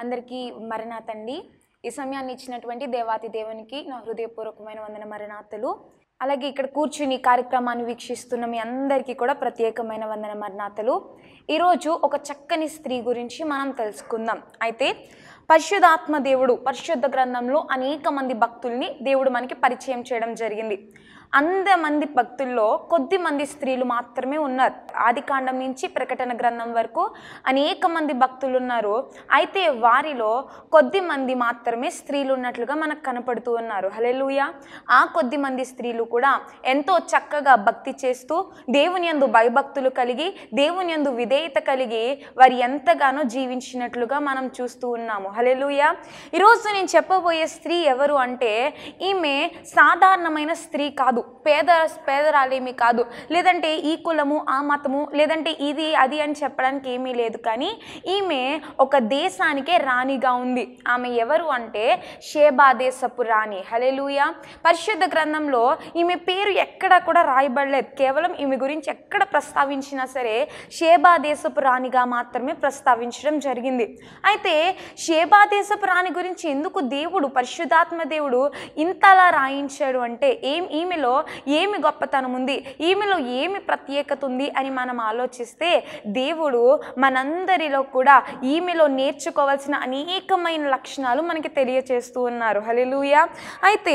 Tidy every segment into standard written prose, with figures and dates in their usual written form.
అందరికీ మరణాతండి. ఈ సమయాన్ని ఇచ్చినటువంటి దేవాతి దేవునికి నా హృదయపూర్వకమైన వందన మరణాతలు. అలాగే ఇక్కడ కూర్చుని కార్యక్రమాన్ని వీక్షిస్తున్న మీ అందరికీ కూడా ప్రత్యేకమైన వందన మరణాతలు. ఈరోజు ఒక చక్కని స్త్రీ గురించి మనం తెలుసుకుందాం. అయితే పరిశుద్ధాత్మ దేవుడు పరిశుద్ధ గ్రంథంలో అనేక మంది భక్తుల్ని దేవుడు మనకి పరిచయం చేయడం జరిగింది. మంది భక్తుల్లో కొద్ది మంది స్త్రీలు మాత్రమే ఉన్నారు. ఆదికాండం నుంచి ప్రకటన గ్రంథం వరకు అనేక మంది భక్తులు ఉన్నారు. అయితే వారిలో కొద్ది మంది మాత్రమే స్త్రీలు ఉన్నట్లుగా మనకు కనపడుతూ ఉన్నారు. హల్లెలూయా. ఆ కొద్ది మంది స్త్రీలు కూడా ఎంతో చక్కగా భక్తి చేస్తూ దేవుని యందు భయభక్తులు కలిగి దేవుని యందు విధేయత కలిగి వారు ఎంతగానో జీవించినట్లుగా మనం చూస్తూ ఉన్నాము. హల్లెలూయా. ఈరోజు నేను చెప్పబోయే స్త్రీ ఎవరు అంటే ఈమె సాధారణమైన స్త్రీ కాదు, పేదరాలేమి కాదు, లేదంటే ఈ కులము ఆ మతము లేదంటే ఇది అది అని చెప్పడానికి ఏమీ లేదు. కానీ ఈమె ఒక దేశానికే రాణిగా ఉంది. ఆమె ఎవరు అంటే షేబా దేశపు రాణి. హల్లెలూయా. పరిశుద్ధ గ్రంథంలో ఈమె పేరు ఎక్కడ కూడా రాయబడలేదు. కేవలం ఈమె గురించి ఎక్కడ ప్రస్తావించినా సరే షేబా దేశపు రాణిగా మాత్రమే ప్రస్తావించడం జరిగింది. అయితే షేబా దేశపు రాణి గురించి ఎందుకు దేవుడు పరిశుద్ధాత్మ దేవుడు ఇంతలా రాయించాడు అంటే ఈమెలో ఏమి గొప్పతనం ఉంది, ఈమెలో ఏమి ప్రత్యేకత ఉంది అని మనం ఆలోచిస్తే దేవుడు మనందరిలో కూడా ఈమెలో నేర్చుకోవాల్సిన అనేకమైన లక్షణాలు మనకి తెలియచేస్తూ ఉన్నారు. హల్లెలూయా. అయితే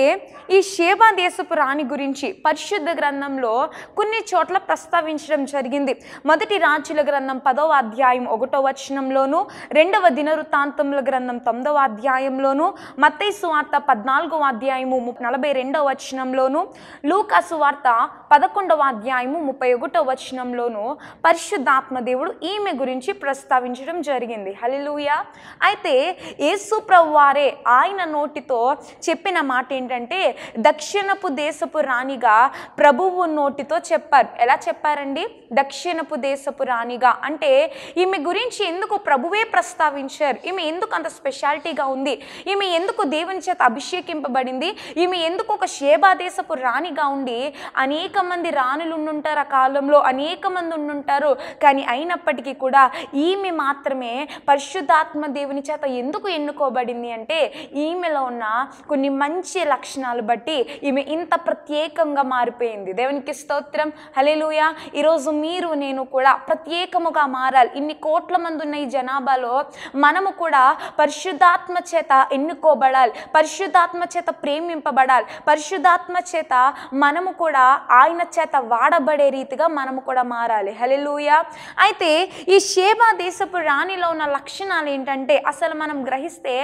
ఈ షేబా దేశపు రాణి గురించి పరిశుద్ధ గ్రంథంలో కొన్ని చోట్ల ప్రస్తావించడం జరిగింది. మొదటి రాజుల గ్రంథం 10వ అధ్యాయం 1వ వచనంలోను, 2వ దినవృత్తాంతముల గ్రంథం 9వ అధ్యాయంలోను, మత్తయి సువార్త 14వ అధ్యాయము 42వ వచనంలోను, లూకా సువార్త 11వ అధ్యాయము 31వ వచనంలోను పరిశుద్ధాత్మ దేవుడు ఈమె గురించి ప్రస్తావించడం జరిగింది. హల్లెలూయా. అయితే యేసు ప్రభువారే ఆయన నోటితో చెప్పిన మాట ఏంటంటే దక్షిణపు దేశపు రాణిగా ప్రభువు నోటితో చెప్పారు. ఎలా చెప్పారండి? దక్షిణపు దేశపు రాణిగా అంటే ఈమె గురించి ఎందుకు ప్రభువే ప్రస్తావించారు, ఈమె ఎందుకు అంత స్పెషాలిటీగా ఉంది, ఈమె ఎందుకు దేవుని చేత అభిషేకింపబడింది, ఈమె ఎందుకు ఒక షేబా దేశపు రాణిగా ఉండి అనేక మంది రాణులు ఉండుంటారు, ఆ కాలంలో అనేక మంది ఉండుంటారు. కానీ అయినప్పటికీ కూడా ఈమె మాత్రమే పరిశుద్ధాత్మ దేవుని చేత ఎందుకు ఎన్నుకోబడింది అంటే ఈమెలో ఉన్న కొన్ని మంచి లక్షణాలు బట్టి ఈమె ఇంత ప్రత్యేకంగా మారిపోయింది. దేవునికి స్తోత్రం. హల్లెలూయా. ఈరోజు మీరు నేను కూడా ప్రత్యేకముగా మారాలి. ఇన్ని కోట్ల మంది ఉన్న ఈ జనాభాలో మనము కూడా పరిశుద్ధాత్మ చేత ఎన్నుకోబడాలి, పరిశుద్ధాత్మ చేత ప్రేమింపబడాలి, పరిశుద్ధాత్మ చేత మనము కూడా ఆయన చేత వాడబడే రీతిగా మనము కూడా మారాలి. హల్లెలూయా. అయితే ఈ షేబా దేశపు రాణిలో ఉన్న లక్షణాలు ఏంటంటే అసలు మనం గ్రహిస్తే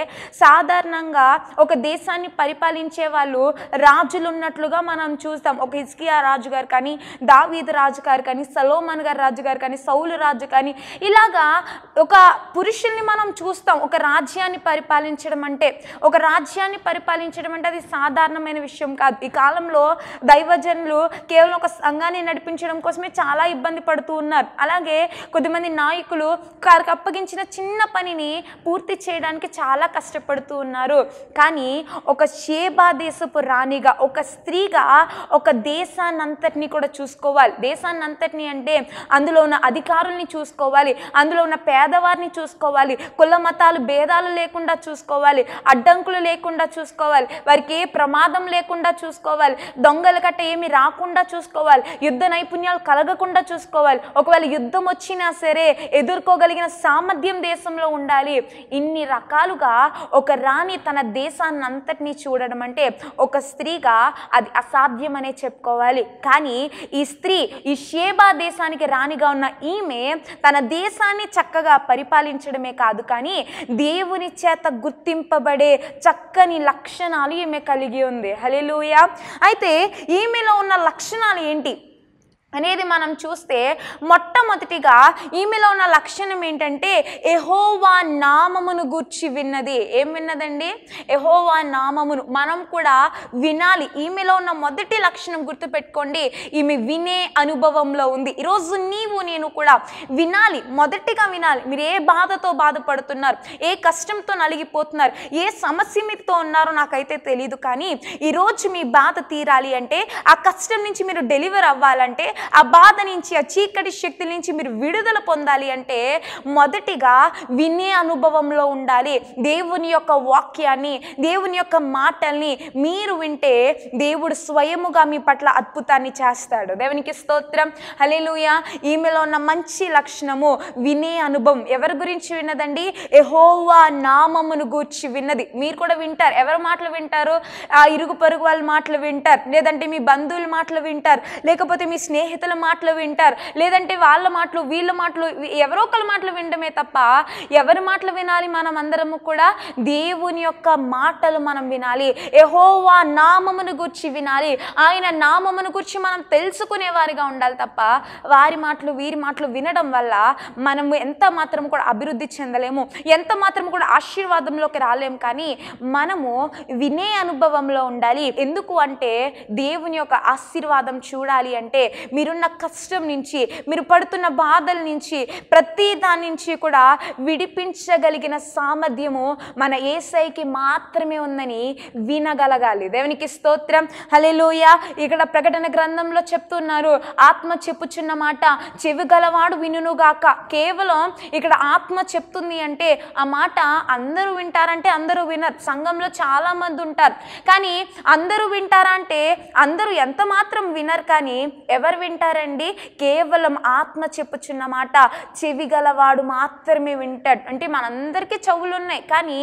సాధారణంగా ఒక దేశాన్ని పరిపాలించే వాళ్ళు రాజులు ఉన్నట్లుగా మనం చూస్తాం. ఒక హిజ్కియా రాజు గారు కానీ, దావీదు రాజు గారు కానీ, సొలొమోను గారు రాజు గారు కానీ, సౌలు రాజు కానీ ఇలాగా ఒక పురుషుల్ని మనం చూస్తాం. ఒక రాజ్యాన్ని పరిపాలించడం అంటే అది సాధారణమైన విషయం కాదు. ఈ కాలంలో దైవజనులు కేవలం ఒక సంఘాన్ని నడిపించడం కోసమే చాలా ఇబ్బంది పడుతూ ఉన్నారు. అలాగే కొద్దిమంది నాయకులు వారికి అప్పగించిన చిన్న పనిని పూర్తి చేయడానికి చాలా కష్టపడుతూ ఉన్నారు. కానీ ఒక షేబా దేశపు రాణిగా, ఒక స్త్రీగా ఒక దేశాన్నంతటినీ కూడా చూసుకోవాలి. దేశాన్నంతటినీ అంటే అందులో ఉన్న అధికారుల్ని చూసుకోవాలి, అందులో ఉన్న పేదవారిని చూసుకోవాలి, కుల మతాలు భేదాలు లేకుండా చూసుకోవాలి, అడ్డంకులు లేకుండా చూసుకోవాలి, వారికి ఏ ప్రమాదం లేకుండా చూసుకోవాలి, దొంగల కట్ట ఏమి రాకుండా చూసుకోవాలి, యుద్ధ నైపుణ్యాలు కలగకుండా చూసుకోవాలి, ఒకవేళ యుద్ధం వచ్చినా సరే ఎదుర్కోగలిగిన సామర్థ్యం దేశంలో ఉండాలి. ఇన్ని రకాలుగా ఒక రాణి తన దేశాన్ని అంతటినీ చూడడం అంటే ఒక స్త్రీగా అది అసాధ్యమనే చెప్పుకోవాలి. కానీ ఈ స్త్రీ ఈ షేబా దేశానికి రాణిగా ఉన్న ఈమె తన దేశాన్ని చక్కగా పరిపాలించడమే కాదు కానీ దేవుని చేత గుర్తింపబడే చక్కని లక్షణాలు ఈమె కలిగి ఉంది. హల్లెలూయా. అయితే ఈమెలో ఉన్న లక్షణాలు ఏంటి అనేది మనం చూస్తే మొట్టమొదటిగా ఈమెలో ఉన్న లక్షణం ఏంటంటే యెహోవా నామమును గూర్చి విన్నది. ఏం విన్నదండి? యెహోవా నామమును మనం కూడా వినాలి. ఈమెలో ఉన్న మొదటి లక్షణం గుర్తుపెట్టుకోండి, ఈమె వినే అనుభవంలో ఉంది. ఈరోజు నీవు నేను కూడా వినాలి, మొదటిగా వినాలి. మీరు ఏ బాధతో బాధపడుతున్నారు, ఏ కష్టంతో నలిగిపోతున్నారు, ఏ సమస్య మీతో ఉన్నారో నాకైతే తెలియదు. కానీ ఈరోజు మీ బాధ తీరాలి అంటే, ఆ కష్టం నుంచి మీరు డెలివర్ అవ్వాలంటే, ఆ బాధ నుంచి, ఆ చీకటి శక్తి నుంచి మీరు విడుదల పొందాలి అంటే మొదటిగా వినే అనుభవంలో ఉండాలి. దేవుని యొక్క వాక్యాన్ని, దేవుని యొక్క మాటల్ని మీరు వింటే దేవుడు స్వయముగా మీ పట్ల అద్భుతాన్ని చేస్తాడు. దేవునికి స్తోత్రం. హల్లెలూయా. ఈమెలో ఉన్న మంచి లక్షణము వినే అనుభవం. ఎవరి గురించి విన్నదండి? యెహోవా నామమును గూర్చి విన్నది. మీరు కూడా వింటారు. ఎవరి మాటలు వింటారు? ఆ ఇరుగు పొరుగు వాళ్ళ మాటలు వింటారు, లేదంటే మీ బంధువుల మాటలు వింటారు, లేకపోతే మీ స్నేహితుల మాటలు వింటారు, లేదంటే వాళ్ళ మాటలు వీళ్ళ మాటలు, ఎవరో ఒకళ్ళ మాటలు వినడమే తప్ప ఎవరి మాటలు వినాలి? మనం అందరము కూడా దేవుని యొక్క మాటలు మనం వినాలి. యెహోవా నామమును గూర్చి వినాలి. ఆయన నామమును గూర్చి మనం తెలుసుకునే వారిగా ఉండాలి తప్ప వారి మాటలు వీరి మాటలు వినడం వల్ల మనము ఎంత మాత్రం కూడా అభివృద్ధి చెందలేము, ఎంత మాత్రం కూడా ఆశీర్వాదంలోకి రాలేము. కానీ మనము వినే అనుభవంలో ఉండాలి. ఎందుకు అంటే దేవుని యొక్క ఆశీర్వాదం చూడాలి అంటే మీరున్న కష్టం నుంచి, మీరు పడుతున్న బాధల నుంచి, ప్రతి దాని నుంచి కూడా విడిపించగలిగిన సామర్థ్యము మన యేసయ్యకి మాత్రమే ఉందని వినగలగాలి. దేవునికి స్తోత్రం. హల్లెలూయా. ఇక్కడ ప్రకటన గ్రంథంలో చెప్తున్నారు, ఆత్మ చెప్పుచున్న మాట చెవి గలవాడు వినుగాక. కేవలం ఇక్కడ ఆత్మ చెప్తుంది అంటే ఆ మాట అందరూ వింటారంటే అందరూ వినరు. సంఘంలో చాలా మంది ఉంటారు, కానీ అందరూ వింటారా అంటే అందరూ ఎంత మాత్రం వినరు. కానీ ఎవరు వింటారండి? కేవలం ఆత్మ చెప్పుచున్న మాట చెవి గలవాడు మాత్రమే వింటాడు. అంటే మనందరికీ చెవులు ఉన్నాయి, కానీ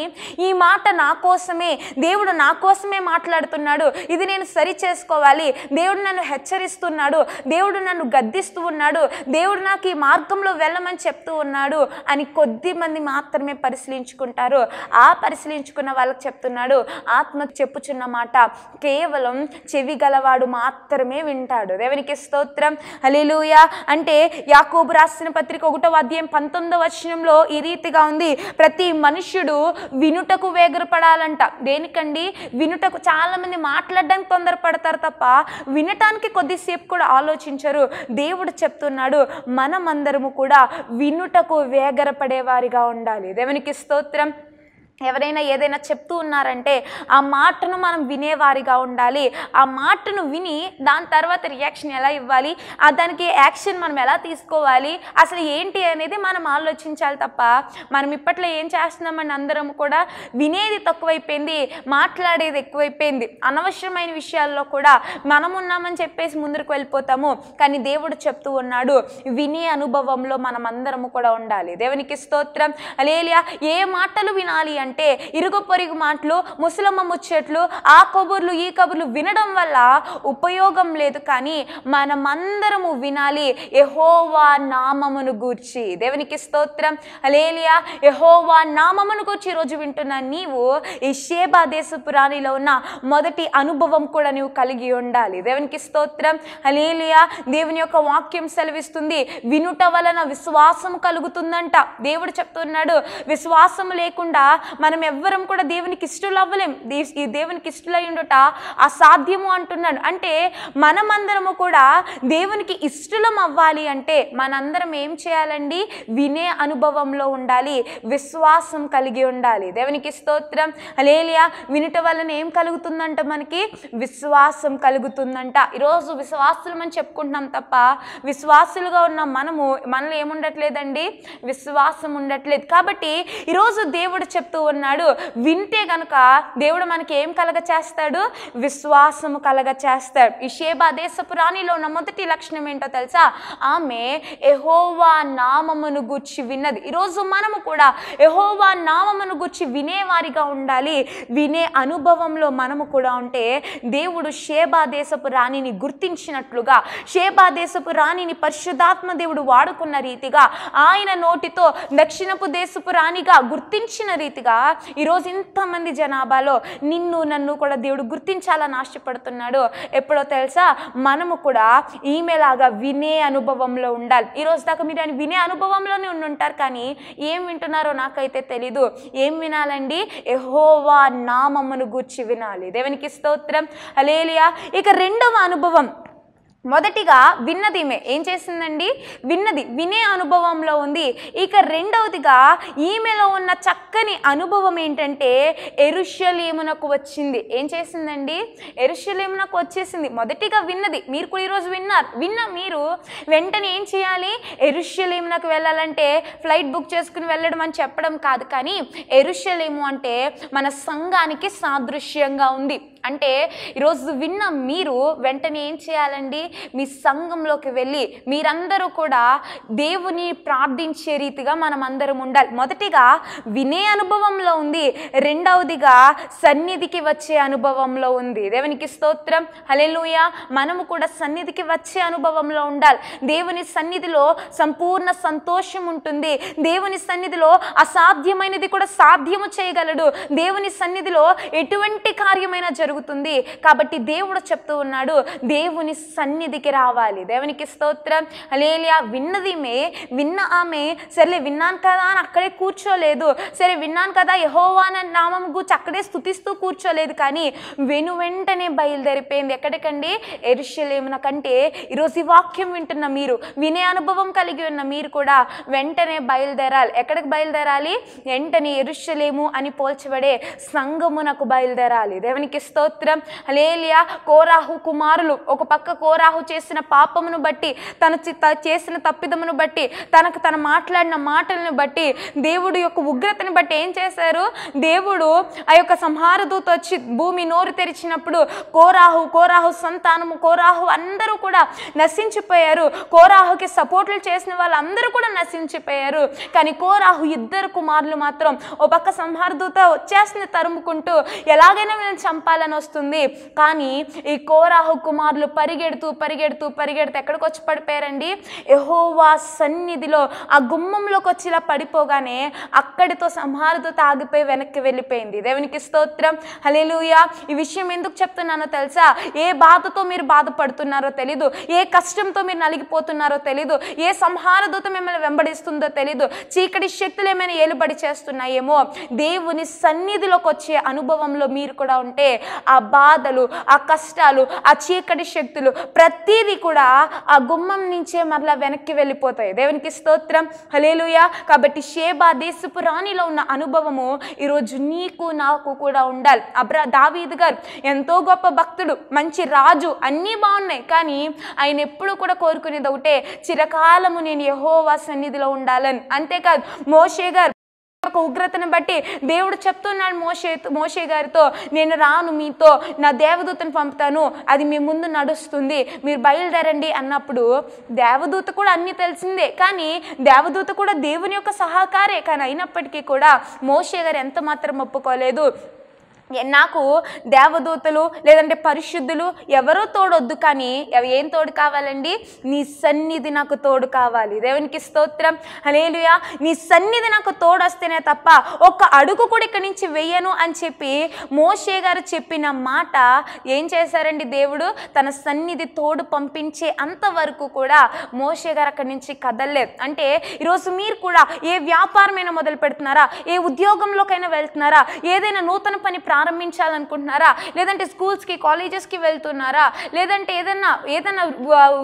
ఈ మాట నా కోసమే, దేవుడు నా కోసమే మాట్లాడుతున్నాడు, ఇది నేను సరి చేసుకోవాలి, దేవుడు నన్ను హెచ్చరిస్తున్నాడు, దేవుడు నన్ను గద్దిస్తూ ఉన్నాడు, దేవుడు నాకు ఈ మార్గంలో వెళ్ళమని చెప్తూ ఉన్నాడు అని కొద్ది మంది మాత్రమే పరిశీలించుకుంటారు. ఆ పరిశీలించుకున్న వాళ్ళకి చెప్తున్నాడు, ఆత్మ చెప్పుచున్న మాట కేవలం చెవి గలవాడు మాత్రమే వింటాడు. దేవునికి స్తోత్రం. హల్లెలూయా. అంటే యాకోబు రాసిన పత్రిక 1వ అధ్యాయం 19వ వచనంలో ఈ రీతిగా ఉంది, ప్రతి మనుష్యుడు వినుటకు వేగరపడాలంట. దేనికండి? వినుటకు. చాలా మంది మాట్లాడడానికి తొందరపడతారు తప్ప వినటానికి కొద్దిసేపు కూడా ఆలోచించరు. దేవుడు చెప్తున్నాడు, మనమందరము కూడా వినుటకు వేగరపడేవారిగా ఉండాలి. దేవునికి స్తోత్రం. ఎవరైనా ఏదైనా చెప్తూ ఉన్నారంటే ఆ మాటను మనం వినేవారిగా ఉండాలి. ఆ మాటను విని దాని తర్వాత రియాక్షన్ ఎలా ఇవ్వాలి, దానికి యాక్షన్ మనం ఎలా తీసుకోవాలి, అసలు ఏంటి అనేది మనం ఆలోచించాలి తప్ప మనం ఇప్పట్లో ఏం చేస్తున్నామని అందరం కూడా వినేది తక్కువైపోయింది, మాట్లాడేది ఎక్కువైపోయింది. అనవసరమైన విషయాల్లో కూడా మనం ఉన్నామని చెప్పేసి ముందుకు వెళ్ళిపోతాము. కానీ దేవుడు చెప్తూ ఉన్నాడు, వినే అనుభవంలో మనం అందరము కూడా ఉండాలి. దేవునికి స్తోత్రం. హల్లెలూయా. ఏ మాటలు వినాలి అంటే ఇరుగు పొరుగు మాటలు, ముసలమ్మ ముచ్చట్లు, ఆ కబుర్లు ఈ కబుర్లు వినడం వల్ల ఉపయోగం లేదు. కానీ మనమందరము వినాలి యెహోవా నామమును గూర్చి. దేవునికి స్తోత్రం. హల్లెలూయా. యెహోవా నామమును గూర్చి ఈరోజు వింటున్న నీవు ఈ షేబా దేశపు రాణిలో ఉన్న మొదటి అనుభవం కూడా నీవు కలిగి ఉండాలి. దేవునికి స్తోత్రం. హల్లెలూయా. దేవుని యొక్క వాక్యం సెలవిస్తుంది, వినుట వలన విశ్వాసం కలుగుతుందంట. దేవుడు చెప్తున్నాడు, విశ్వాసం లేకుండా మనం ఎవ్వరం కూడా దేవునికి ఇష్టలు అవ్వలేం. ఈ దేవునికి ఇష్టలై ఉండుట అసాధ్యము అంటున్నాడు. అంటే మనమందరము కూడా దేవునికి ఇష్టలం అవ్వాలి అంటే మనందరం ఏం చేయాలండి? వినే అనుభవంలో ఉండాలి, విశ్వాసం కలిగి ఉండాలి. దేవునికి స్తోత్రం. హల్లెలూయా. వినుట వలన ఏం కలుగుతుందంట? మనకి విశ్వాసం కలుగుతుందంట. ఈరోజు విశ్వాసులు అని చెప్పుకుంటున్నాం తప్ప విశ్వాసులుగా ఉన్న మనలో ఏముండట్లేదండి? విశ్వాసం ఉండట్లేదు. కాబట్టి ఈరోజు దేవుడు చెప్తూ ఉన్నాడు, వింటే గనుక దేవుడు మనకి ఏం కలగ చేస్తాడు? విశ్వాసము కలగ చేస్తాడు. ఈ షేబా దేశపు రాణిలో ఉన్న మొదటి లక్షణం ఏంటో తెలుసా? ఆమె యెహోవా నామమును గూర్చి విన్నది. ఈరోజు మనము కూడా యెహోవా నామమును గూర్చి వినేవారిగా ఉండాలి. వినే అనుభవంలో మనము కూడా ఉంటే దేవుడు షేబా దేశపు రాణిని గుర్తించినట్లుగా, షేబా దేశపు రాణిని పరిశుద్ధాత్మ దేవుడు వాడుకున్న రీతిగా, ఆయన నోటితో దక్షిణపు దేశపు రాణిగా గుర్తించిన రీతిగా ఈరోజు ఇంతమంది జనాభాలో నిన్ను నన్ను కూడా దేవుడు గుర్తించాలని ఆశపడుతున్నాడు. ఎప్పుడో తెలుసా? మనము కూడా ఈమెలాగా వినే అనుభవంలో ఉండాలి. ఈరోజు దాకా మీరు ఆయన వినే అనుభవంలోనే ఉంటారు, కానీ ఏం వింటున్నారో నాకైతే తెలీదు. ఏం వినాలండి? యెహోవా నామమును గూర్చి వినాలి. దేవునికి స్తోత్రం. హల్లెలూయా. ఇక రెండవ అనుభవం, మొదటిగా విన్నదిమే ఏం చేసిందండి? వినే అనుభవంలో ఉంది. ఇక రెండవదిగా ఈమెలో ఉన్న చక్కని అనుభవం ఏంటంటే యెరూషలేమునకు వచ్చింది. ఏం చేసిందండి? యెరూషలేమునకు వచ్చేసింది. మొదటిగా విన్నది. మీరు కూడా ఈరోజు విన్న మీరు వెంటనే ఏం చేయాలి? యెరూషలేమునకు వెళ్ళాలంటే ఫ్లైట్ బుక్ చేసుకుని వెళ్ళడం అని చెప్పడం కాదు, కానీ యెరూషలేము అంటే మన సంఘానికి సాదృశ్యంగా ఉంది. అంటే ఈరోజు విన్న మీరు వెంటనే ఏం చేయాలండి? మీ సంఘంలోకి వెళ్ళి మీరందరూ కూడా దేవుని ప్రార్థించే రీతిగా మనం అందరం ఉండాలి. మొదటిగా వినే అనుభవంలో ఉంది, రెండవదిగా సన్నిధికి వచ్చే అనుభవంలో ఉంది. దేవునికి స్తోత్రం, హల్లెలూయా. మనము కూడా సన్నిధికి వచ్చే అనుభవంలో ఉండాలి. దేవుని సన్నిధిలో సంపూర్ణ సంతోషం ఉంటుంది. దేవుని సన్నిధిలో అసాధ్యమైనది కూడా సాధ్యము చేయగలడు. దేవుని సన్నిధిలో ఎటువంటి కార్యమైనా జరుగుతుంది. కాబట్టి దేవుడు చెప్తూ ఉన్నాడు, దేవుని సన్నిధికి రావాలి. దేవునికి స్తోత్రం, హల్లెలూయా. విన్న ఆమె సరే విన్నాను కదా అని అక్కడే కూర్చోలేదు. సరే విన్నాను కదా యెహోవా నామం గురించి అక్కడే స్తుతిస్తూ కూర్చోలేదు, కానీ వెంటనే బయలుదేరిపోయింది. ఎక్కడికండి? యెరూషలేమునకంటే ఈరోజు ఈ వాక్యం వింటున్న మీరు, వినే అనుభవం కలిగి ఉన్న మీరు కూడా వెంటనే బయలుదేరాలి. ఎక్కడికి బయలుదేరాలి? వెంటనే యెరూషలేము అని పోల్చబడే సంఘమునకు బయలుదేరాలి. దేవునికి స్తోత్రం, హల్లెలూయా. కోరాహు కుమారులు, ఒక పక్క కోరాహు చేసిన పాపమును బట్టి, తన చేసిన తప్పిదమును బట్టి, తన మాట్లాడిన మాటలను బట్టి, దేవుడు యొక్క ఉగ్రతని బట్టి ఏం చేశారు? దేవుడు ఆ యొక్క సంహార దూత వచ్చి భూమి నోరు తెరిచినప్పుడు కోరాహు సంతానము, కోరాహు అందరూ కూడా నశించిపోయారు. కోరాహుకి సపోర్ట్లు చేసిన వాళ్ళందరూ కూడా నశించిపోయారు. కానీ కోరాహు ఇద్దరు కుమారులు మాత్రం ఓ పక్క సంహార దూత వచ్చేసిన తరుముకుంటూ ఎలాగైనా వీళ్ళని చంపాలని వస్తుంది. కానీ ఈ కోరాహు కుమారులు పరిగెడుతూ ఎక్కడికి వచ్చి పడిపోయారండి? యెహోవా సన్నిధిలో ఆ గుమ్మంలోకి వచ్చి ఇలా పడిపోగానే అక్కడితో సంహారదూత ఆగిపోయి వెనక్కి వెళ్ళిపోయింది. దేవునికి స్తోత్రం, హల్లెలూయా. ఈ విషయం ఎందుకు చెప్తున్నానో తెలుసా? ఏ బాధతో మీరు బాధపడుతున్నారో తెలీదు, ఏ కష్టంతో మీరు నలిగిపోతున్నారో తెలీదు, ఏ సంహారదూత మిమ్మల్ని వెంబడిస్తుందో తెలీదు, చీకటి శక్తులు ఏమైనా ఏలుబడి చేస్తున్నాయేమో. దేవుని సన్నిధిలోకి వచ్చే అనుభవంలో మీరు కూడా ఉంటే ఆ బాధలు, ఆ కష్టాలు, ఆ చీకటి శక్తులు ప్రతిదీ కూడా ఆ గుమ్మం నుంచే మరలా వెనక్కి వెళ్ళిపోతాయి. దేవునికి స్తోత్రం, హల్లెలూయా. కాబట్టి షేబా దేశపు రాణిలో ఉన్న అనుభవము ఈరోజు నీకు నాకు కూడా ఉండాలి. దావీదు గారు ఎంతో గొప్ప భక్తుడు, మంచి రాజు, అన్నీ బాగున్నాయి, కానీ ఆయన ఎప్పుడు కూడా కోరుకునేది ఒకటే, చిరకాలము నేను యెహోవా సన్నిధిలో ఉండాలని. అంతేకాదు మోషే గారు ఒక ఉగ్రతను బట్టి దేవుడు చెప్తున్నాడు మోషే గారితో, నేను రాను, మీతో నా దేవదూతను పంపుతాను, అది మీ ముందు నడుస్తుంది, మీరు బయలుదేరండి అన్నప్పుడు దేవదూత కూడా అన్నీ తెలిసిందే, కానీ దేవదూత కూడా దేవుని యొక్క సహకారే. కానీ అయినప్పటికీ కూడా మోషే గారు ఎంత మాత్రం ఒప్పుకోలేదు. నాకు దేవదూతలు లేదంటే పరిశుద్ధులు ఎవరో తోడొద్దు, కానీ ఏం తోడు కావాలండి? నీ సన్నిధి నాకు తోడు కావాలి. దేవునికి స్తోత్రం, హల్లెలూయా. నీ సన్నిధి నాకు తోడొస్తేనే తప్ప ఒక్క అడుగు కూడా ఇక్కడి నుంచి వెయ్యను అని చెప్పి మోషే గారు చెప్పిన మాట ఏం చేశారండి? దేవుడు తన సన్నిధి తోడు పంపించే అంతవరకు కూడా మోషే గారు అక్కడి నుంచి కదలలేదు. అంటే ఈరోజు మీరు కూడా ఏ వ్యాపారమైనా మొదలు పెడుతున్నారా, ఏ ఉద్యోగంలోకైనా వెళ్తున్నారా, ఏదైనా నూతన పని ప్రారంభించాలనుకుంటున్నారా, లేదంటే స్కూల్స్కి కాలేజెస్కి వెళ్తున్నారా, లేదంటే ఏదైనా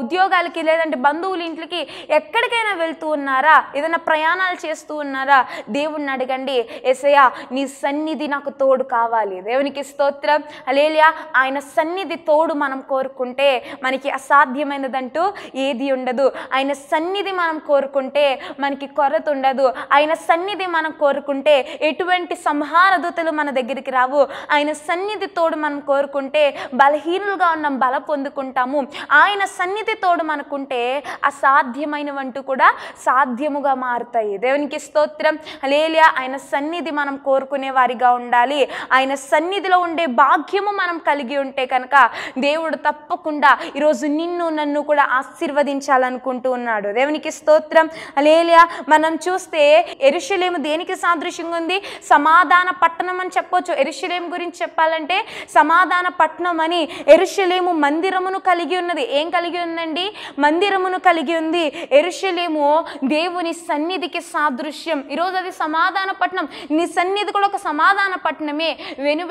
ఉద్యోగాలకి లేదంటే బంధువుల ఇంట్లకి ఎక్కడికైనా వెళ్తూ ఉన్నారా, ఏదైనా ప్రయాణాలు చేస్తూ ఉన్నారా, దేవుణ్ణి అడగండి, యేసయ్యా నీ సన్నిధి నాకు తోడు కావాలి. దేవునికి స్తోత్రం, హల్లెలూయా. ఆయన సన్నిధి తోడు మనం కోరుకుంటే మనకి అసాధ్యమైనదంటూ ఏది ఉండదు. ఆయన సన్నిధి మనం కోరుకుంటే మనకి కొరత ఉండదు. ఆయన సన్నిధి మనం కోరుకుంటే ఎటువంటి సంహార దూతలు మన దగ్గరికి రావు. ఆయన సన్నిధి తోడు మనం కోరుకుంటే బలహీనులుగా ఉన్నాం, బల పొందుకుంటాము. ఆయన సన్నిధి తోడు మనకుంటే అసాధ్యమైనవంటూ కూడా సాధ్యముగా మారుతాయి. దేవునికి స్తోత్రం, హల్లెలూయా. ఆయన సన్నిధి మనం కోరుకునే వారిగా ఉండాలి. ఆయన సన్నిధిలో ఉండే భాగ్యము మనం కలిగి ఉంటే కనుక దేవుడు తప్పకుండా ఈరోజు నిన్ను నన్ను కూడా ఆశీర్వదించాలనుకుంటూ ఉన్నాడు. దేవునికి స్తోత్రం, హల్లెలూయా. మనం చూస్తే యెరూషలేము దేనికి సాదృశ్యంగా ఉంది? సమాధాన పట్టణం అని చెప్పొచ్చు. యెరూషలేము యెరూషలేము గురించి చెప్పాలంటే సమాధాన పట్టణం అని. యెరూషలేము మందిరమును కలిగి ఉన్నది. ఏం కలిగి ఉందండి? మందిరమును కలిగి ఉంది. యెరూషలేము దేవుని సన్నిధికి సాదృశ్యం. ఈరోజు అది సమాధాన పట్టణం. నీ సన్నిధి కూడా ఒక సమాధాన పట్టణమే.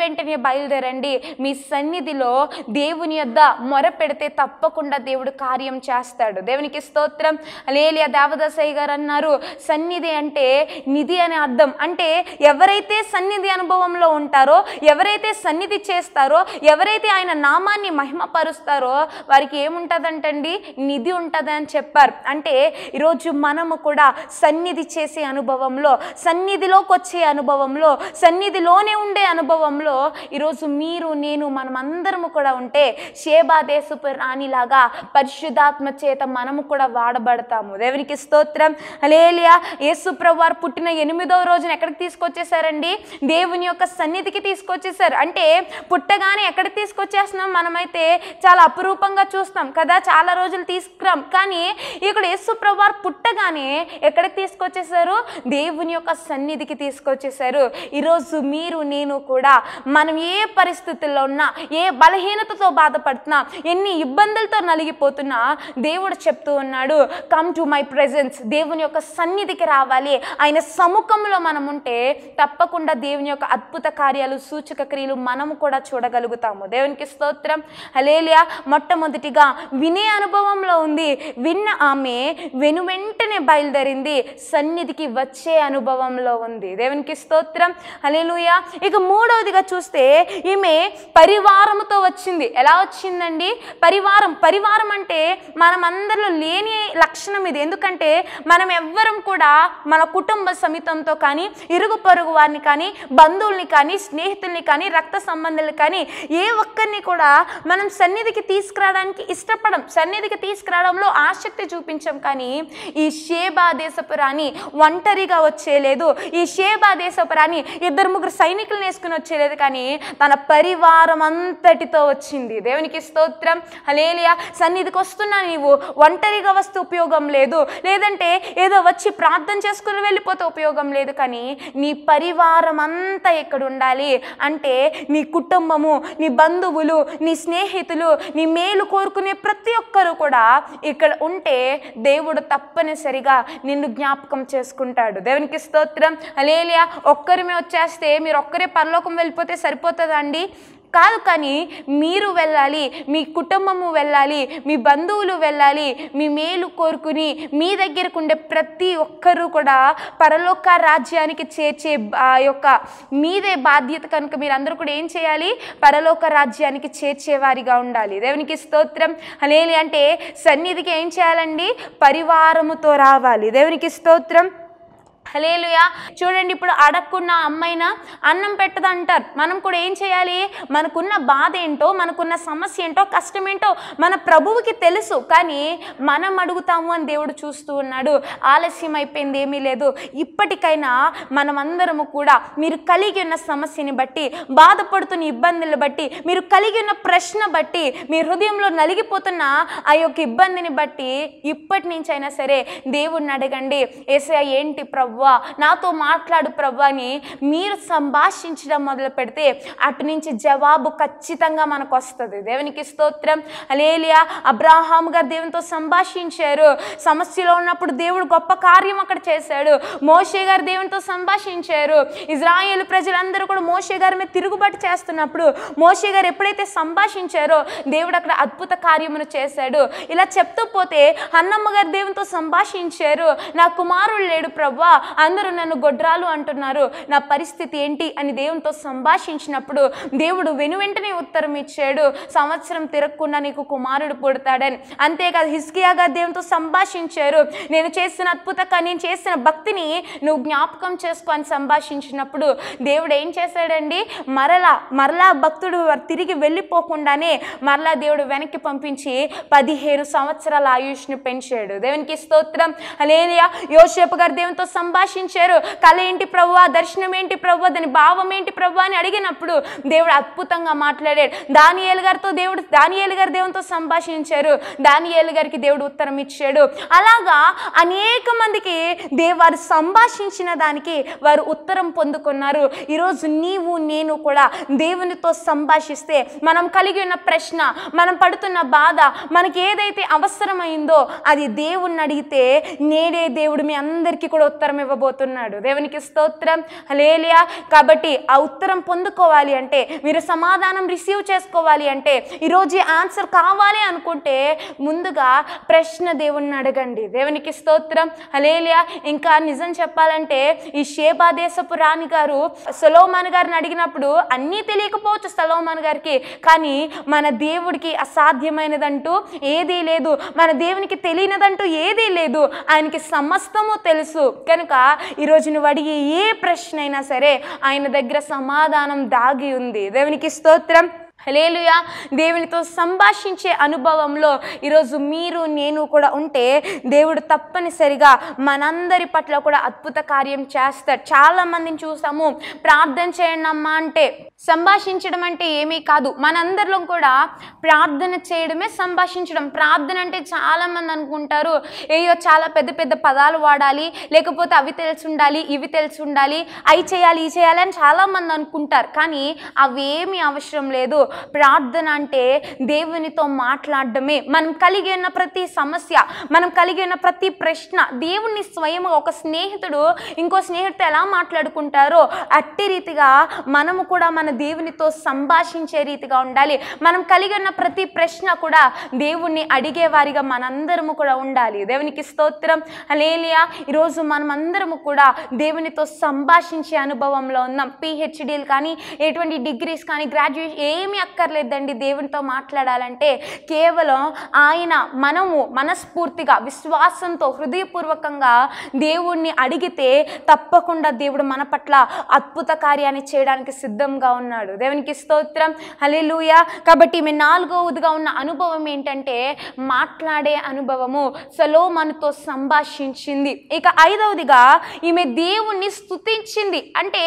వెంటనే బయలుదేరండి. మీ సన్నిధిలో దేవుని యొద్ద మొర పెడితే తప్పకుండా దేవుడు కార్యం చేస్తాడు. దేవునికి స్తోత్రం. హల్లెలూయా. దేవదాసయ్య గారు అన్నారు, సన్నిధి అంటే నిధి అనే అర్థం. అంటే ఎవరైతే సన్నిధి అనుభవంలో ఉంటారో, ఎవరైతే సన్నిధి చేస్తారో, ఎవరైతే ఆయన నామాన్ని మహిమపరుస్తారో వారికి ఏముంటుందంటండి? నిధి ఉంటుంది అని చెప్పారు. అంటే ఈరోజు మనము కూడా సన్నిధి చేసే అనుభవంలో, సన్నిధిలోకి వచ్చే అనుభవంలో, సన్నిధిలోనే ఉండే అనుభవంలో ఈరోజు మీరు నేను మనమందరము కూడా ఉంటే షేబా దేశపు రాణిలాగా పరిశుద్ధాత్మ చేత మనము కూడా వాడబడతాము. దేవునికి స్తోత్రం. హల్లెలూయా. యేసు ప్రభువారు పుట్టిన 8వ రోజున ఎక్కడికి తీసుకొచ్చేసారండి? దేవుని యొక్క సన్నిధికి తీసుకొచ్చేసారు. అంటే పుట్టగానే ఎక్కడికి తీసుకొచ్చేస్తున్నాం? మనమైతే చాలా అపురూపంగా చూస్తాం కదా, చాలా రోజులు తీసుకురాం. కానీ ఇక్కడ యేసు ప్రభువారు పుట్టగానే ఎక్కడికి తీసుకొచ్చేసారు? దేవుని యొక్క సన్నిధికి తీసుకొచ్చేసారు. ఈరోజు మీరు నేను కూడా మనం ఏ పరిస్థితుల్లో ఉన్నా, ఏ బలహీనతతో బాధపడుతున్నా, ఎన్ని ఇబ్బందులతో నలిగిపోతున్నా దేవుడు చెప్తూ ఉన్నాడు, కమ్ టు మై ప్రెజెన్స్. దేవుని యొక్క సన్నిధికి రావాలి. ఆయన సముఖంలో మనం ఉంటే తప్పకుండా దేవుని యొక్క అద్భుత కార్యాలు, సూచక క్రియలు మనము కూడా చూడగలుగుతాము. దేవునికి స్తోత్రం. హల్లెలూయా. మొట్టమొదటిగా వినే అనుభవంలో ఉంది. విన్న ఆమె వెనువెంటనే బయలుదేరింది, సన్నిధికి వచ్చే అనుభవంలో ఉంది. దేవునికి స్తోత్రం. హల్లెలూయా. ఇక మూడవదిగా చూస్తే ఈమె పరివారముతో వచ్చింది. ఎలా వచ్చిందండి? పరివారం అంటే మనం అందరిలో లేని లక్షణం ఇది. ఎందుకంటే మనం ఎవ్వరం కూడా మన కుటుంబ సమితంతో కానీ, ఇరుగు పొరుగు వారిని కానీ, బంధువుల్ని కానీ, స్నేహితుల్ని కానీ, రక్త సంబంధాలు కానీ ఏ ఒక్కరిని కూడా మనం సన్నిధికి తీసుకురావడానికి ఇష్టపడం, సన్నిధికి తీసుకురావడంలో ఆసక్తి చూపించం. కానీ ఈ షేబా దేశపు రాణి ఒంటరిగా వచ్చేలేదు. ఈ షేబా దేశపు రాణి 2-3 సైనికులను వేసుకుని వచ్చేలేదు. కానీ తన పరివారం అంతటితో వచ్చింది. దేవునికి స్తోత్రం. హల్లెలూయా. సన్నిధికి వస్తున్నా నీవు ఒంటరిగా వస్తే ఉపయోగం లేదు, లేదంటే ఏదో వచ్చి ప్రార్థన చేసుకుని వెళ్ళిపోతే ఉపయోగం లేదు. కానీ నీ పరివారం అంతా ఇక్కడ ఉండాలి. అంటే నీ కుటుంబము, నీ బంధువులు, నీ స్నేహితులు, నీ మేలు కోరుకునే ప్రతి ఒక్కరు కూడా ఇక్కడ ఉంటే దేవుడు తప్పనిసరిగా నిన్ను జ్ఞాపకం చేసుకుంటాడు. దేవునికి స్తోత్రం. హల్లెలూయా. ఒక్కరిమే వచ్చేస్తే మీరు ఒక్కరే పరలోకం వెళ్ళిపోతే సరిపోతుందండి? కాదు. కానీ మీరు వెళ్ళాలి, మీ కుటుంబము వెళ్ళాలి, మీ బంధువులు వెళ్ళాలి. మీ మేలు కోరుకుని మీ దగ్గరకు ఉండే ప్రతి ఒక్కరూ కూడా పరలోక రాజ్యానికి చేర్చే యొక్క మీదే బాధ్యత. కనుక మీరందరూ కూడా ఏం చేయాలి? పరలోక రాజ్యానికి చేర్చేవారిగా ఉండాలి. దేవునికి స్తోత్రం. హల్లెలూయా. అంటే సన్నిధికి ఏం చేయాలండి? పరివారముతో రావాలి. దేవునికి స్తోత్రం. హల్లెలూయా. చూడండి, ఇప్పుడు అడగకున్న అమ్మాయినా అన్నం పెట్టదంటారు. మనం కూడా ఏం చేయాలి? మనకున్న బాధ ఏంటో, మనకున్న సమస్య ఏంటో, కష్టం ఏంటో మన ప్రభువుకి తెలుసు. కానీ మనం అడుగుతాము అని దేవుడు చూస్తూ ఉన్నాడు. ఆలస్యం అయిపోయింది, ఏమీ లేదు. ఇప్పటికైనా మనమందరము కూడా మీరు కలిగి ఉన్న సమస్యని బట్టి, బాధపడుతున్న ఇబ్బందులు బట్టి, మీరు కలిగి ఉన్న ప్రశ్న బట్టి, మీ హృదయంలో నలిగిపోతున్న ఆ యొక్క ఇబ్బందిని బట్టి ఇప్పటి నుంచి అయినా సరే దేవుడిని అడగండి. యేసయ్యా ఏంటి ప్రభు, నాతో మాట్లాడు ప్రభు అని మీరు సంభాషించడం మొదలు పెడితే అటు నుంచి జవాబు ఖచ్చితంగా మనకు వస్తుంది. దేవునికి స్తోత్రం. హల్లెలూయా. అబ్రహాం గారు దేవునితో సంభాషించారు. సమస్యలో ఉన్నప్పుడు దేవుడు గొప్ప కార్యం అక్కడ చేశాడు. మోషే గారు దేవునితో సంభాషించారు. ఇజ్రాయేలు ప్రజలందరూ కూడా మోషే గారి మీద తిరుగుబాటు చేస్తున్నప్పుడు మోషే గారు ఎప్పుడైతే సంభాషించారో దేవుడు అక్కడ అద్భుత కార్యమును చేశాడు. ఇలా చెప్తూ పోతే హన్నమ్మ గారు దేవునితో సంభాషించారు. నా కుమారుడు లేడు ప్రభువా, అందరూ నన్ను గొడ్రాలు అంటున్నారు, నా పరిస్థితి ఏంటి అని దేవునితో సంభాషించినప్పుడు దేవుడు వెనువెంటనే ఉత్తరం ఇచ్చాడు. సంవత్సరం తిరగకుండా నీకు కుమారుడు పుడతాడని. అంతేకాదు హిజ్కియా గారు దేవునితో సంభాషించారు. నేను చేసిన నేను చేసిన భక్తిని నువ్వు జ్ఞాపకం చేసుకో అని సంభాషించినప్పుడు దేవుడు ఏం చేశాడండి? మరలా భక్తుడు తిరిగి వెళ్ళిపోకుండానే మరలా దేవుడు వెనక్కి పంపించి 15 సంవత్సరాల ఆయుష్ని పెంచాడు. దేవునికి స్తోత్రం. హల్లెలూయా. యోసేపు గారు దేవునితో సంభాషించారు. సంభాషించారు. కళ ఏంటి ప్రభువా, దర్శనం ఏంటి ప్రభువా, దాని భావం ఏంటి ప్రభువా అని అడిగినప్పుడు దేవుడు అద్భుతంగా మాట్లాడాడు. దానియేలు గారు దేవునితో సంభాషించారు. దానియేలు గారికి దేవుడు ఉత్తరం ఇచ్చాడు. అలాగా అనేక మందికి వారు సంభాషించిన దానికి వారు ఉత్తరం పొందుకున్నారు. ఈరోజు నీవు నేను కూడా దేవునితో సంభాషిస్తే మనం కలిగి ఉన్న ప్రశ్న, మనం పడుతున్న బాధ, మనకి ఏదైతే అవసరమైందో అది దేవుణ్ణి అడిగితే నేడే దేవుడు మీ అందరికీ కూడా ఉత్తరం ఇవ్వబోతున్నాడు. దేవునికి స్తోత్రం, హల్లెలూయా. కాబట్టి ఆ ఉత్తరం పొందుకోవాలి అంటే, మీరు సమాధానం రిసీవ్ చేసుకోవాలి అంటే, ఈరోజు ఆన్సర్ కావాలి అనుకుంటే ముందుగా ప్రశ్న దేవుణ్ణి అడగండి. దేవునికి స్తోత్రం, హల్లెలూయా. ఇంకా నిజం చెప్పాలంటే ఈ షేబా దేశపు రాణి గారు సొలొమోను గారిని అడిగినప్పుడు అన్నీ తెలియకపోవచ్చు సొలొమోను గారికి, కానీ మన దేవుడికి అసాధ్యమైనదంటూ ఏదీ లేదు, మన దేవునికి తెలియనిదంటూ ఏదీ లేదు. ఆయనకి సమస్తము తెలుసు. కనుక ఈరోజు నువ్వు అడిగే ఏ ప్రశ్న అయినా సరే ఆయన దగ్గర సమాధానం దాగి ఉంది. దేవునికి స్తోత్రం, హల్లెలూయా. దేవునితో సంభాషించే అనుభవంలో ఈరోజు మీరు నేను కూడా ఉంటే దేవుడు తప్పనిసరిగా మనందరి పట్ల కూడా అద్భుత కార్యం చేస్తాడు. చాలా మందిని చూసాము, ప్రార్థన చేయండి అమ్మా అంటే, సంభాషించడం అంటే ఏమీ కాదు. మనందరిలో కూడా ప్రార్థన చేయడమే సంభాషించడం. ప్రార్థన అంటే చాలామంది అనుకుంటారు ఏయో చాలా పెద్ద పెద్ద పదాలు వాడాలి, లేకపోతే అవి తెలిసి ఉండాలి, ఇవి తెలిసి ఉండాలి, అవి చేయాలి, ఈ చేయాలి అని చాలామంది అనుకుంటారు. కానీ అవేమీ అవసరం లేదు. ప్రార్థన అంటే దేవునితో మాట్లాడడమే. మనం కలిగి ఉన్న ప్రతి సమస్య, మనం కలిగి ఉన్న ప్రతి ప్రశ్న దేవుణ్ణి స్వయంగా, ఒక స్నేహితుడు ఇంకో స్నేహితుడు ఎలా మాట్లాడుకుంటారో అట్టి రీతిగా మనము కూడా మన దేవునితో సంభాషించే రీతిగా ఉండాలి. మనం కలిగి ఉన్న ప్రతి ప్రశ్న కూడా దేవుణ్ణి అడిగేవారిగా మనందరము కూడా ఉండాలి. దేవునికి స్తోత్రం, హల్లెలూయా. ఈరోజు మనం అందరము కూడా దేవునితో సంభాషించే అనుభవంలో ఉన్నాం. పిహెచ్డీలు కానీ, ఎటువంటి డిగ్రీస్ కానీ, గ్రాడ్యుయేషన్ ఏమీ అక్కర్లేదండి. దేవునితో మాట్లాడాలంటే కేవలం మనము మనస్ఫూర్తిగా, విశ్వాసంతో, హృదయపూర్వకంగా దేవుణ్ణి అడిగితే తప్పకుండా దేవుడు మన పట్ల అద్భుత కార్యాన్ని చేయడానికి సిద్ధంగా ఉన్నాడు. దేవునికి స్తోత్రం, హల్లెలూయా. కాబట్టి ఈమె నాలుగవదిగా ఉన్న అనుభవం ఏంటంటే మాట్లాడే అనుభవము. సొలొమోనుతో సంభాషించింది. ఇక ఐదవదిగా ఈమె దేవుణ్ణి స్తుతించింది. అంటే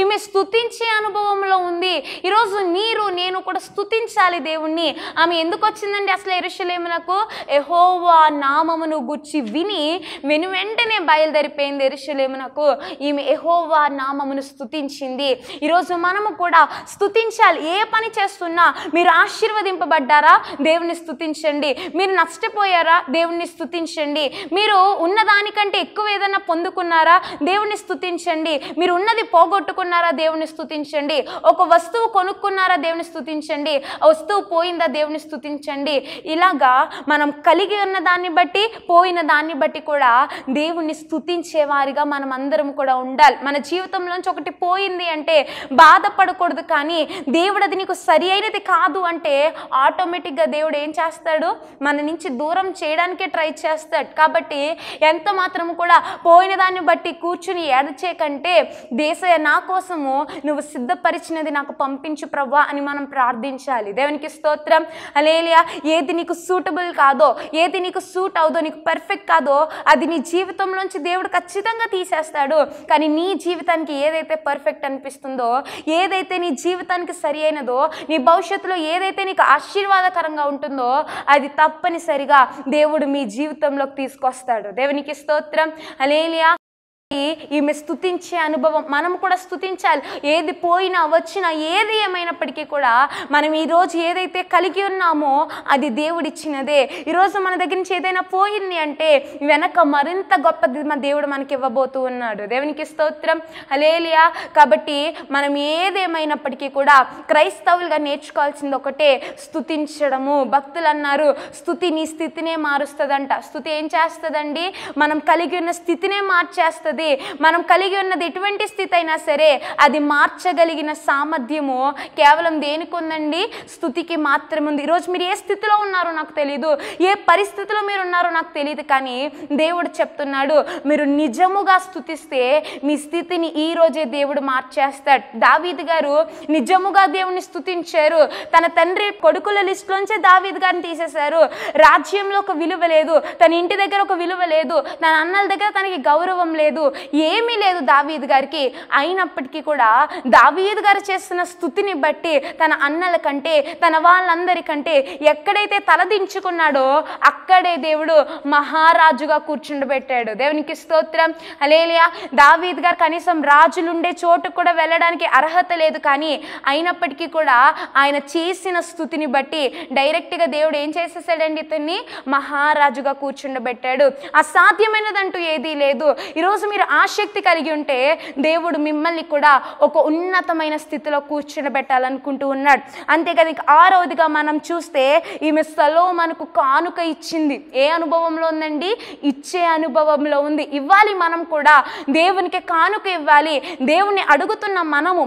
ఈమె స్తుతించే అనుభవంలో ఉంది. ఈరోజు మీరు నేను కూడా స్తుతించాలి దేవుణ్ణి. ఆమె ఎందుకు వచ్చిందండి అసలు యెరూషలేమునకు? యెహోవా నామమును గుర్చి విని వెంటనే బయలుదేరిపోయింది యెరూషలేమునకు. ఈమె యెహోవా నామమును స్తుతించింది. ఈరోజు మనము కూడా స్తుతించాలి. ఏ పని చేస్తున్నా, మీరు ఆశీర్వదింపబడ్డారా, దేవుని స్తుతించండి. మీరు నష్టపోయారా, దేవుణ్ణి స్తుతించండి. మీరు ఉన్నదానికంటే ఎక్కువ ఏదైనా పొందుకున్నారా, దేవుణ్ణి స్తుతించండి. మీరు ఉన్నది పోగొట్టుకున్నారా, దేవుని స్తుతించండి. ఒక వస్తువు కొనుక్కున్నారా, దేవుని స్తుతించండి. ఆ వస్తువు పోయిందా, దేవుని స్తుతించండి. ఇలాగా మనం కలిగి ఉన్న దాన్ని బట్టి, పోయిన దాన్ని బట్టి కూడా దేవుణ్ణి స్తుతించే వారిగా మనం అందరం కూడా ఉండాలి. మన జీవితంలోంచి ఒకటి పోయింది అంటే బాధపడకూడదు, కానీ దేవుడు అది నీకు సరి అయినది కాదు అంటే ఆటోమేటిక్గా దేవుడు ఏం చేస్తాడు, మన నుంచి దూరం చేయడానికే ట్రై చేస్తాడు. కాబట్టి ఎంత మాత్రం కూడా పోయిన దాన్ని బట్టి కూర్చుని ఏడ్చే కంటే, దేశయ్య నా కోసము నువ్వు సిద్ధపరిచినది నాకు పంపించు ప్రభువా అని మనం ప్రార్థించాలి. దేవునికి స్తోత్రం, హల్లెలూయా. ఏది నీకు సూటబుల్ కాదో, ఏది నీకు సూట్ అవుదో, నీకు పర్ఫెక్ట్ కాదో అది నీ జీవితంలోంచి దేవుడు ఖచ్చితంగా తీసేస్తాడు. కానీ నీ జీవితానికి ఏదైతే పర్ఫెక్ట్ అనిపిస్తుందో, ఏదైతే నీ జీవితానికి సరి అయినదో, నీ భవిష్యత్తులో ఏదైతే నీకు ఆశీర్వాదకరంగా ఉంటుందో అది తప్పనిసరిగా దేవుడు మీ జీవితంలోకి తీసుకొస్తాడు. దేవునికి స్తోత్రం, హల్లెలూయా. ఈమె స్తుతించే అనుభవం మనం కూడా స్తుతించాలి. ఏది పోయినా వచ్చినా ఏది ఏమైనప్పటికీ కూడా మనం ఈరోజు ఏదైతే కలిగి ఉన్నామో అది దేవుడిచ్చినదే. ఈరోజు మన దగ్గర నుంచి ఏదైనా పోయింది అంటే వెనక మరింత గొప్పది మన దేవుడు మనకి ఇవ్వబోతూ ఉన్నాడు. దేవునికి స్తోత్రం, హల్లెలూయా. కాబట్టి మనం ఏదేమైనప్పటికీ కూడా క్రైస్తవులుగా నేర్చుకోవాల్సింది ఒకటే, స్తుతించడము. భక్తులు అన్నారు, స్తుతి నీ స్థితినే మారుస్తుందంట. స్తుతి ఏం చేస్తుందండి, మనం కలిగి ఉన్న స్థితినే మార్చేస్తుంది. మనం కలిగి ఉన్నది ఎటువంటి స్థితి అయినా సరే అది మార్చగలిగిన సామర్థ్యము కేవలం దేనికి ఉందండి, స్తుతికి మాత్రమే ఉంది. ఈరోజు మీరు ఏ స్థితిలో ఉన్నారో నాకు తెలియదు, ఏ పరిస్థితిలో మీరు ఉన్నారో నాకు తెలియదు, కానీ దేవుడు చెప్తున్నాడు, మీరు నిజముగా స్తుతిస్తే మీ స్థితిని ఈ రోజే దేవుడు మార్చేస్తాడు. దావీదు గారు నిజముగా దేవుని స్తుతించారు. తన తండ్రి కొడుకుల లిస్టులోంచే దావీదు గారిని తీసేశారు. రాజ్యంలో ఒక విలువ లేదు, తన ఇంటి దగ్గర ఒక విలువ లేదు, తన అన్నల దగ్గర తనకి గౌరవం లేదు. ఏమీ లేదు దావీదు గారికి. అయినప్పటికీ కూడా దావీదు గారు చేస్తున్న స్తుతిని బట్టి తన అన్నల కంటే, తన వాళ్ళందరికంటే ఎక్కడైతే తలదించుకున్నాడో అక్కడే దేవుడు మహారాజుగా కూర్చుండబెట్టాడు. దేవునికి స్తోత్రం, హల్లెలూయా. దావీదు గారు కనీసం రాజులుండే చోటు కూడా వెళ్ళడానికి అర్హత లేదు, కానీ అయినప్పటికీ కూడా ఆయన చేసిన స్తుతిని బట్టి డైరెక్ట్గా దేవుడు ఏం చేసేసాడండి, ఇతన్ని మహారాజుగా కూర్చుండబెట్టాడు. అసాధ్యమైనదంటూ ఏదీ లేదు. ఈరోజు మీరు ఆసక్తి కలిగి ఉంటే దేవుడు మిమ్మల్ని కూడా ఒక ఉన్నతమైన స్థితిలో కూర్చుండబెట్టాలనుకుంటూ ఉన్నాడు. అంతేకాదు, 6వదిగా మనం చూస్తే ఈమె సొలొమోనుకు కానుక ఇచ్చింది. ఏ అనుభవంలో ఉందండి? ఇచ్చే అనుభవంలో ఉంది. ఇవ్వాలి, మనం కూడా దేవునికి కానుక ఇవ్వాలి. దేవుని అడుగుతున్న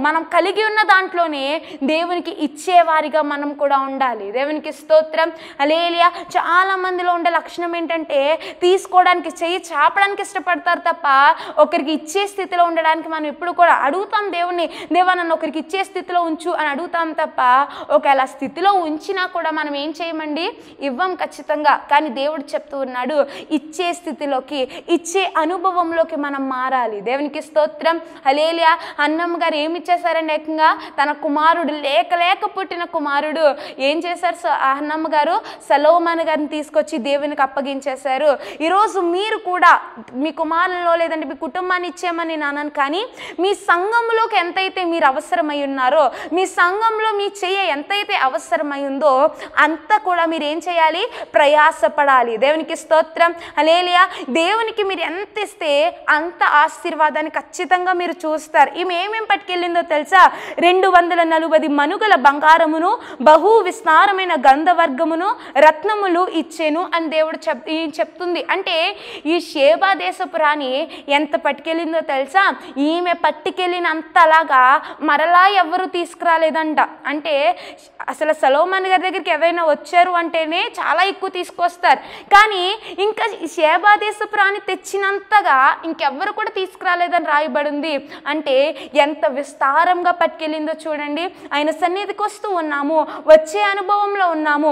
మనం కలిగి ఉన్న దాంట్లోనే దేవునికి ఇచ్చేవారిగా మనం కూడా ఉండాలి. దేవునికి స్తోత్రం, హల్లెలూయా. చాలా మందిలో ఉండే లక్షణం ఏంటంటే తీసుకోవడానికి, చెయ్యి చాపడానికి ఇష్టపడతారు తప్ప ఒకరికి ఇచ్చే స్థితిలో ఉండడానికి మనం ఎప్పుడు కూడా అడుగుతాం దేవుణ్ణి, దేవా నన్ను ఒకరికి ఇచ్చే స్థితిలో ఉంచు అని అడుగుతాం తప్ప ఒకవేళ స్థితిలో ఉంచినా కూడా మనం ఏం చేయమండి, ఇవ్వం ఖచ్చితంగా. కానీ దేవుడు చెప్తూ ఉన్నాడు, ఇచ్చే స్థితిలోకి, ఇచ్చే అనుభవంలోకి మనం మారాలి. దేవునికి స్తోత్రం, హల్లెలూయా. అన్నమ్మ గారు ఏమి ఇచ్చేసారండి, ఏకంగా తన కుమారుడు లేక పుట్టిన కుమారుడు ఏం చేశారు, అన్నమ్మ గారు సొలొమోను గారిని తీసుకొచ్చి దేవునికి అప్పగించేశారు. ఈరోజు మీరు కూడా మీ కుమారులలో లేదంటే మీ కుటుంబాన్ని ఇచ్చేయమని నాన్నను, కానీ మీ సంఘంలోకి ఎంతైతే మీరు అవసరమై ఉన్నారో, మీ సంఘంలో మీ చెయ్య ఎంతైతే అవసరమై ఉందో అంత కూడా మీరు ఏం చేయాలి, ప్రయాసపడాలి. దేవునికి స్తోత్రం, హల్లెలూయా. దేవునికి మీరు ఎంత ఇస్తే అంత ఆశీర్వాదాన్ని ఖచ్చితంగా మీరు చూస్తారు. ఈమె ఏమేమి పట్టుకెళ్ళిందో తెలుసా? 240 మనుగల బంగారమును, బహు విస్తారమైన గంధవర్గమును, రత్నములు ఇచ్చేను అని దేవుడు చెప్తుంది. అంటే ఈ షేబా దేశపు రాణి ఎంత పట్టుకెళ్ళిందో తెలుసా? ఈమె పట్టుకెళ్ళినంతలాగా మరలా ఎవరు తీసుకురాలేదంట. అంటే అసలు సొలొమోను గారి దగ్గరికి ఎవరైనా వచ్చారు అంటేనే చాలా ఎక్కువ తీసుకొస్తారు, కానీ ఇంకా షేబా దేశపు రాణి తెచ్చినంతగా ఇంకెవ్వరు కూడా తీసుకురాలేదని రాయబడింది. అంటే ఎంత విస్తారంగా పట్టుకెళ్ళిందో చూడండి. ఆయన సన్నిధికి వస్తూ ఉన్నాము, వచ్చే అనుభవంలో ఉన్నాము,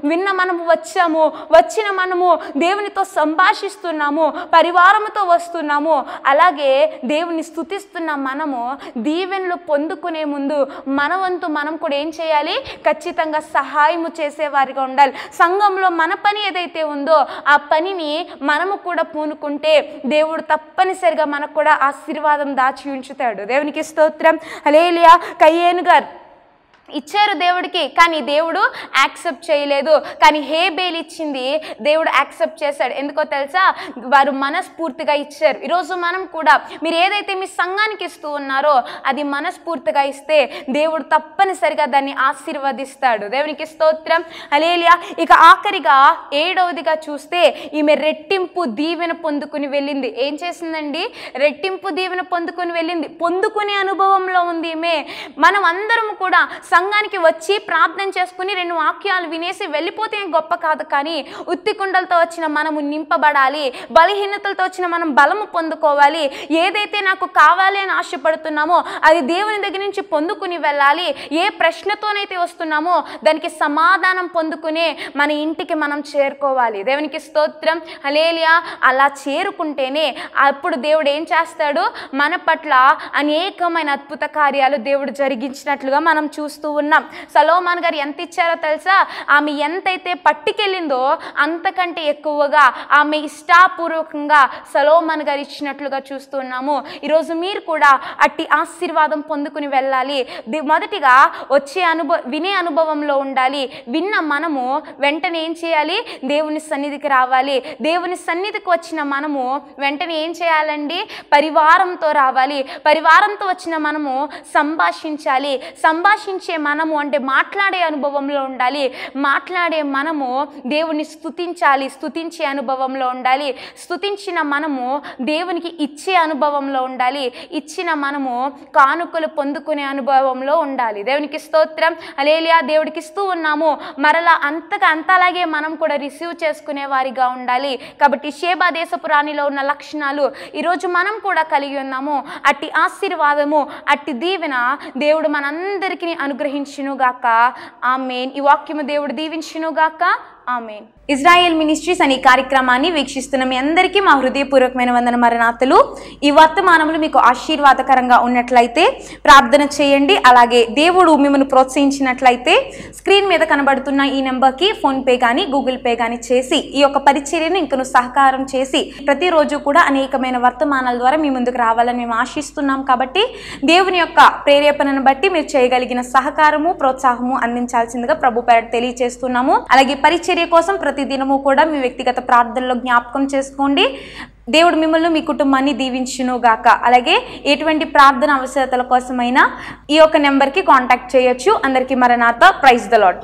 విన్న మనము వచ్చాము, వచ్చిన మనము దేవునితో సంభాషిస్తున్నాము, పరివారముతో వస్తున్నాము. అలాగే దేవుని స్తుతిస్తున్న మనము దీవెనలు పొందుకునే ముందు మన వంతు మనం కూడా ఏం చేయాలి, ఖచ్చితంగా సహాయము చేసేవారిగా ఉండాలి. సంఘంలో మన పని ఏదైతే ఉందో ఆ పనిని మనము కూడా పూనుకుంటే దేవుడు తప్పనిసరిగా మనకు కూడా ఆశీర్వాదం దాచి ఉంచుతాడు. దేవునికి స్తోత్రం, హల్లెలూయా. కయ్యేను గారు ఇచ్చారు దేవుడికి, కానీ దేవుడు యాక్సెప్ట్ చేయలేదు. కానీ హేబేల్ ఇచ్చింది దేవుడు యాక్సెప్ట్ చేశాడు. ఎందుకో తెలుసా? వారు మనస్ఫూర్తిగా ఇచ్చారు. ఈరోజు మనం కూడా మీరు ఏదైతే మీ సంఘానికి ఇస్తూ ఉన్నారో అది మనస్ఫూర్తిగా ఇస్తే దేవుడు తప్పనిసరిగా దాన్ని ఆశీర్వదిస్తాడు. దేవునికి స్తోత్రం, హల్లెలూయా. ఇక ఆఖరిగా 7వదిగా చూస్తే ఈమె రెట్టింపు దీవెన పొందుకుని వెళ్ళింది. ఏం చేసిందండి? రెట్టింపు దీవెన పొందుకుని వెళ్ళింది. పొందుకునే అనుభవంలో ఉంది ఈమె. మనం అందరం కూడా సంఘానికి వచ్చి ప్రార్థన చేసుకుని 2 వాక్యాలు వినేసి వెళ్ళిపోతే గొప్ప కాదు, కానీ ఉత్తి కుండలతో వచ్చిన మనము నింపబడాలి, బలహీనతలతో వచ్చిన మనం బలము పొందుకోవాలి. ఏదైతే నాకు కావాలి అని ఆశపడుతున్నామో అది దేవుని దగ్గర నుంచి పొందుకుని వెళ్ళాలి. ఏ ప్రశ్నతోనైతే వస్తున్నామో దానికి సమాధానం పొందుకునే మన ఇంటికి మనం చేరుకోవాలి. దేవునికి స్తోత్రం, హల్లెలూయా. అలా చేరుకుంటేనే అప్పుడు దేవుడు ఏం చేస్తాడు, మన పట్ల అనేకమైన అద్భుత కార్యాలు దేవుడు జరిగించినట్లుగా మనం చూస్తూ ఉన్నాం. సొలొమోను గారు ఎంత ఇచ్చారో తెలుసా? ఆమె ఎంతైతే పట్టుకెళ్ళిందో అంతకంటే ఎక్కువగా ఆమె ఇష్టాపూర్వకంగా సొలొమోను గారు ఇచ్చినట్లుగా చూస్తున్నాము. ఈరోజు మీరు కూడా అట్టి ఆశీర్వాదం పొందుకుని వెళ్ళాలి. మొదటిగా వినే అనుభవంలో ఉండాలి. విన్న మనము వెంటనే ఏం చేయాలి, దేవుని సన్నిధికి రావాలి. దేవుని సన్నిధికి వచ్చిన మనము వెంటనే ఏం చేయాలండి, పరివారంతో రావాలి. పరివారంతో వచ్చిన మనము సంభాషించాలి. సంభాషించే మనము అంటే మాట్లాడే అనుభవంలో ఉండాలి. మాట్లాడే మనము దేవుని స్తుతించాలి, స్తుతించే అనుభవంలో ఉండాలి. స్తుతించిన మనము దేవునికి ఇచ్చే అనుభవంలో ఉండాలి. ఇచ్చిన మనము కానుకలు పొందుకునే అనుభవంలో ఉండాలి. దేవునికి స్తోత్రం, హల్లెలూయా. దేవుడికి ఇస్తూ ఉన్నాము, మరలా అంతలాగే మనం కూడా రిసీవ్ చేసుకునే వారిగా ఉండాలి. కాబట్టి షేబా దేశపు రాణిలో ఉన్న లక్షణాలు ఈరోజు మనం కూడా కలిగి ఉన్నాము. అట్టి ఆశీర్వాదము, అట్టి దీవెన దేవుడు మనందరికీ అనుగ్రహించునుగాక. ఆమేన్. ఈ వాక్యము దేవుడు దీవించునుగాక. ఆమేన్. ఇజ్రాయెల్ మినిస్ట్రీస్ అనే కార్యక్రమాన్ని వీక్షిస్తున్న మీ అందరికీ మా హృదయపూర్వకమైన వందన మరణాతలు. ఈ వర్తమానములు మీకు ఆశీర్వాదకరంగా ఉన్నట్లయితే ప్రార్థన చేయండి. అలాగే దేవుడు మిమ్మల్ని ప్రోత్సహించినట్లయితే స్క్రీన్ మీద కనబడుతున్న ఈ నెంబర్కి ఫోన్పే కానీ గూగుల్ పే కానీ చేసి ఈ యొక్క పరిచర్యను ఇంకను సహకారం చేసి ప్రతిరోజు కూడా అనేకమైన వర్తమానాల ద్వారా మీ ముందుకు రావాలని మేము ఆశిస్తున్నాం. కాబట్టి దేవుని యొక్క ప్రేరేపణను బట్టి మీరు చేయగలిగిన సహకారము ప్రోత్సాహము అందించాల్సిందిగా ప్రభు పేరట తెలియజేస్తున్నాము. అలాగే పరిచర్య కోసం ప్రతిదినము కూడా మీ వ్యక్తిగత ప్రార్థనలో జ్ఞాపకం చేసుకోండి. దేవుడు మిమ్మల్ని మీ కుటుంబాన్ని దీవించును గాక. అలాగే ఎటువంటి ప్రార్థన అవసరతల కోసమైనా ఈ యొక్క నెంబర్కి కాంటాక్ట్ చేయొచ్చు. అందరికీ మరణాత. Praise the lord.